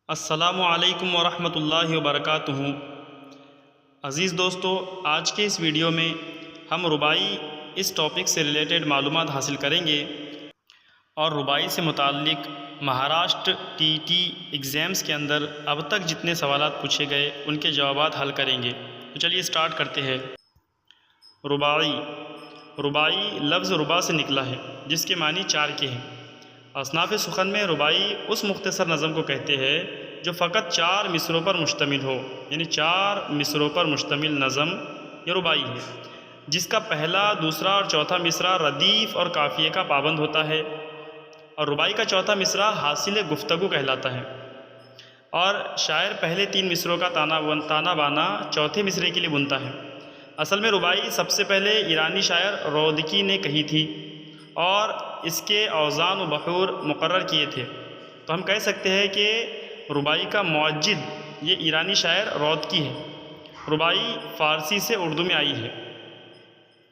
السلام علیکم ورحمۃ اللہ وبرکاتہ۔ عزیز دوستو، آج کے اس ویڈیو میں ہم رباعی اس ٹاپک سے ریلیٹڈ معلومات حاصل کریں گے اور رباعی سے متعلق مہاراشٹر TET ایگزامس کے اندر اب تک جتنے سوالات پوچھے گئے ان کے جوابات حل کریں گے۔ تو چلیے سٹارٹ کرتے ہیں۔ رباعی لفظ ربا سے نکلا ہے جس کے معنی چار کے ہیں۔ اصناف سخن میں رباعی اس مختصر نظم کو کہتے ہیں جو فقط 4 مصروں پر مشتمل ہو، یعنی 4 مصروں پر مشتمل نظم یہ رباعی ہے، جس کا پہلا، دوسرا اور چوتھا مصرع ردیف اور قافیے کا پابند ہوتا ہے، اور رباعی کا چوتھا مصرع حاصل گفتگو کہلاتا ہے، اور شاعر پہلے 3 مصروں کا تانا بانا چوتھے مصرے کے لیے بنتا ہے۔ اصل میں رباعی سب سے پہلے ایرانی شاعر رودکی نے کہی تھی اور اس کے اوزان و بحور مقرر کیے تھے، تو ہم کہہ سکتے ہیں کہ رباعی کا موجد یہ ایرانی شاعر رودکی ہے۔ رباعی فارسی سے اردو میں آئی ہے۔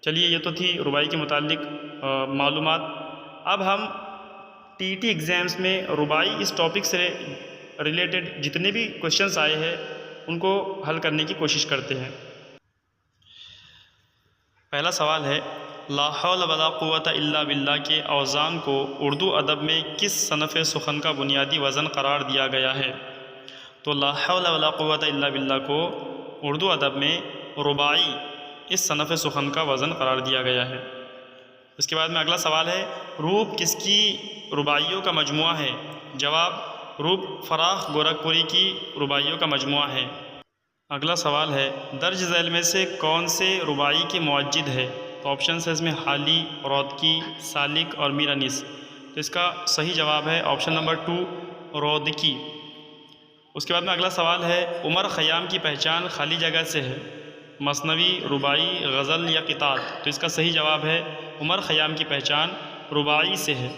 چلیے یہ تو تھی رباعی کے متعلق معلومات۔ اب ہم TET ایگزامس میں رباعی اس ٹاپک سے ریلیٹڈ جتنے بھی کوشچنس آئے ہیں ان کو حل کرنے کی کوشش کرتے ہیں۔ پہلا سوال ہے، لا حول ولا قوت الا باللہ کے اوزان کو اردو ادب میں کس صنف سخن کا بنیادی وزن قرار دیا گیا ہے؟ تو لا حول ولا قوت الا باللہ کو اردو ادب میں رباعی اس صنف سخن کا وزن قرار دیا گیا ہے۔ اس کے بعد میں اگلا سوال ہے، روپ کس کی رباعیوں کا مجموعہ ہے؟ جواب، روپ فراخ گورکھپوری کی رباعیوں کا مجموعہ ہے۔ اگلا سوال ہے، درج ذیل میں سے کون سے رباعی کے موجد ہے؟ تو آپشنس ہے اس میں حالی، رودکی، سالک اور میر انیس۔ تو اس کا صحیح جواب ہے آپشن نمبر 2 رودکی۔ اس کے بعد میں اگلا سوال ہے، عمر خیام کی پہچان خالی جگہ سے ہے، مثنوی، رباعی، غزل یا قطعات؟ تو اس کا صحیح جواب ہے عمر خیام کی پہچان رباعی سے ہے۔